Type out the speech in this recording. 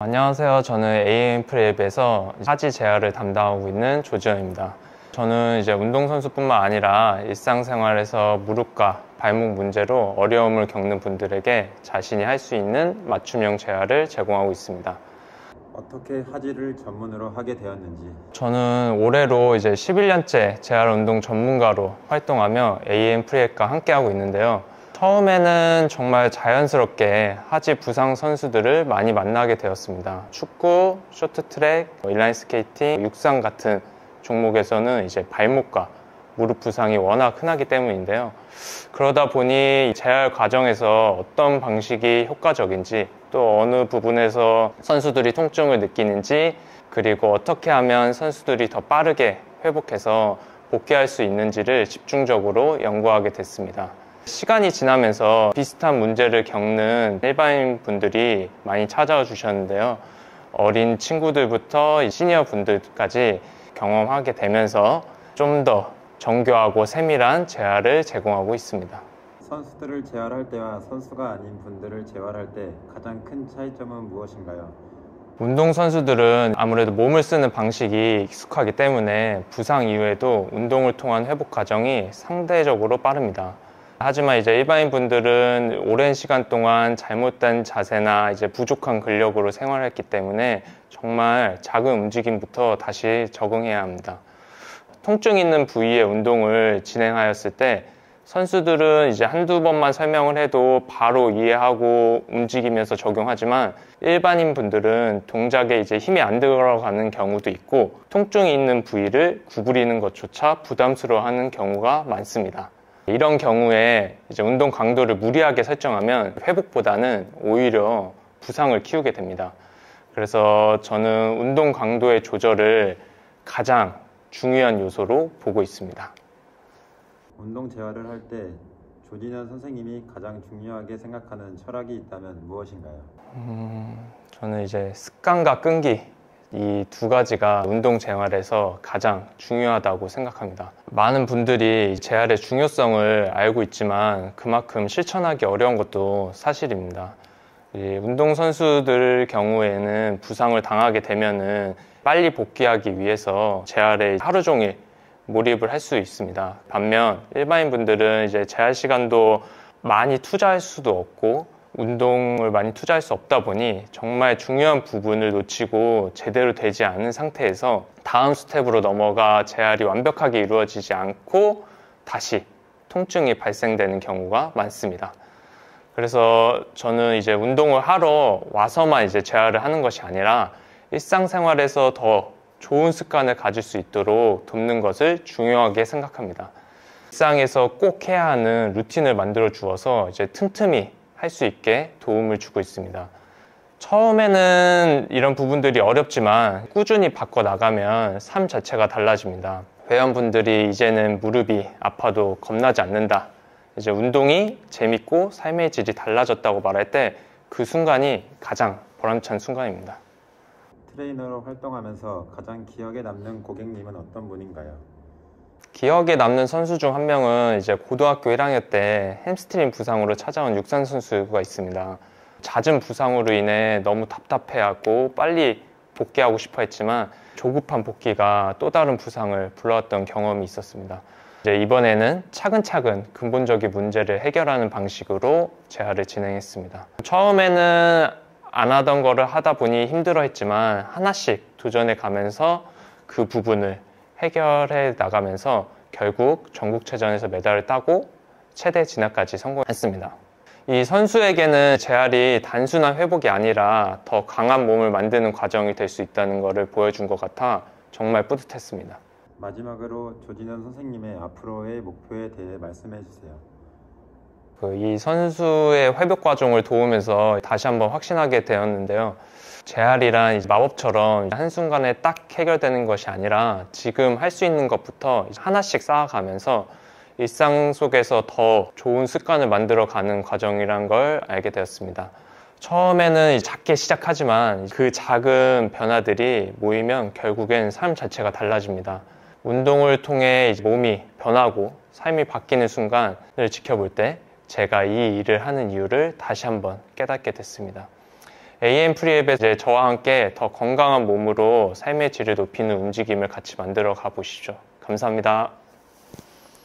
안녕하세요. 저는 AM프랩에서 하지 재활을 담당하고 있는 조지현입니다. 저는 이제 운동선수뿐만 아니라 일상생활에서 무릎과 발목 문제로 어려움을 겪는 분들에게 자신이 할 수 있는 맞춤형 재활을 제공하고 있습니다. 어떻게 하지를 전문으로 하게 되었는지. 저는 올해로 이제 11년째 재활 운동 전문가로 활동하며 AM프랩과 함께하고 있는데요. 처음에는 정말 자연스럽게 하지 부상 선수들을 많이 만나게 되었습니다. 축구, 쇼트트랙, 인라인 스케이팅, 육상 같은 종목에서는 이제 발목과 무릎 부상이 워낙 흔하기 때문인데요. 그러다 보니 재활 과정에서 어떤 방식이 효과적인지, 또 어느 부분에서 선수들이 통증을 느끼는지, 그리고 어떻게 하면 선수들이 더 빠르게 회복해서 복귀할 수 있는지를 집중적으로 연구하게 됐습니다. 시간이 지나면서 비슷한 문제를 겪는 일반인 분들이 많이 찾아와 주셨는데요. 어린 친구들부터 시니어 분들까지 경험하게 되면서 좀 더 정교하고 세밀한 재활을 제공하고 있습니다. 선수들을 재활할 때와 선수가 아닌 분들을 재활할 때 가장 큰 차이점은 무엇인가요? 운동선수들은 아무래도 몸을 쓰는 방식이 익숙하기 때문에 부상 이후에도 운동을 통한 회복 과정이 상대적으로 빠릅니다. 하지만 이제 일반인 분들은 오랜 시간 동안 잘못된 자세나 이제 부족한 근력으로 생활했기 때문에 정말 작은 움직임부터 다시 적응해야 합니다. 통증 있는 부위의 운동을 진행하였을 때 선수들은 이제 한두 번만 설명을 해도 바로 이해하고 움직이면서 적용하지만 일반인 분들은 동작에 이제 힘이 안 들어가는 경우도 있고 통증이 있는 부위를 구부리는 것조차 부담스러워하는 경우가 많습니다. 이런 경우에 이제 운동 강도를 무리하게 설정하면 회복보다는 오히려 부상을 키우게 됩니다. 그래서 저는 운동 강도의 조절을 가장 중요한 요소로 보고 있습니다. 운동 재활을 할 때 조진현 선생님이 가장 중요하게 생각하는 철학이 있다면 무엇인가요? 저는 이제 습관과 끈기, 이 두 가지가 운동 재활에서 가장 중요하다고 생각합니다. 많은 분들이 재활의 중요성을 알고 있지만 그만큼 실천하기 어려운 것도 사실입니다. 운동선수들 경우에는 부상을 당하게 되면은 빨리 복귀하기 위해서 재활에 하루 종일 몰입을 할 수 있습니다. 반면 일반인 분들은 이제 재활 시간도 많이 투자할 수도 없고 운동을 많이 투자할 수 없다 보니 정말 중요한 부분을 놓치고 제대로 되지 않은 상태에서 다음 스텝으로 넘어가 재활이 완벽하게 이루어지지 않고 다시 통증이 발생되는 경우가 많습니다. 그래서 저는 이제 운동을 하러 와서만 이제 재활을 하는 것이 아니라 일상생활에서 더 좋은 습관을 가질 수 있도록 돕는 것을 중요하게 생각합니다. 일상에서 꼭 해야 하는 루틴을 만들어 주어서 이제 틈틈이 할 수 있게 도움을 주고 있습니다. 처음에는 이런 부분들이 어렵지만 꾸준히 바꿔나가면 삶 자체가 달라집니다. 회원분들이 이제는 무릎이 아파도 겁나지 않는다, 이제 운동이 재밌고 삶의 질이 달라졌다고 말할 때 그 순간이 가장 보람찬 순간입니다. 트레이너로 활동하면서 가장 기억에 남는 고객님은 어떤 분인가요? 기억에 남는 선수 중 한 명은 이제 고등학교 1학년 때 햄스트링 부상으로 찾아온 육상 선수가 있습니다. 잦은 부상으로 인해 너무 답답해하고 빨리 복귀하고 싶어 했지만 조급한 복귀가 또 다른 부상을 불러왔던 경험이 있었습니다. 이제 이번에는 차근차근 근본적인 문제를 해결하는 방식으로 재활을 진행했습니다. 처음에는 안 하던 거를 하다 보니 힘들어 했지만 하나씩 도전해 가면서 그 부분을 해결해 나가면서 결국 전국체전에서 메달을 따고 최대 진학까지 성공했습니다. 이 선수에게는 재활이 단순한 회복이 아니라 더 강한 몸을 만드는 과정이 될 수 있다는 것을 보여준 것 같아 정말 뿌듯했습니다. 마지막으로 조진현 선생님의 앞으로의 목표에 대해 말씀해 주세요. 이 선수의 회복 과정을 도우면서 다시 한번 확신하게 되었는데요. 재활이란 마법처럼 한순간에 딱 해결되는 것이 아니라 지금 할 수 있는 것부터 하나씩 쌓아가면서 일상 속에서 더 좋은 습관을 만들어가는 과정이란 걸 알게 되었습니다. 처음에는 작게 시작하지만 그 작은 변화들이 모이면 결국엔 삶 자체가 달라집니다. 운동을 통해 몸이 변하고 삶이 바뀌는 순간을 지켜볼 때 제가 이 일을 하는 이유를 다시 한번 깨닫게 됐습니다. AM 프리앱에 이제 저와 함께 더 건강한 몸으로 삶의 질을 높이는 움직임을 같이 만들어 가보시죠. 감사합니다.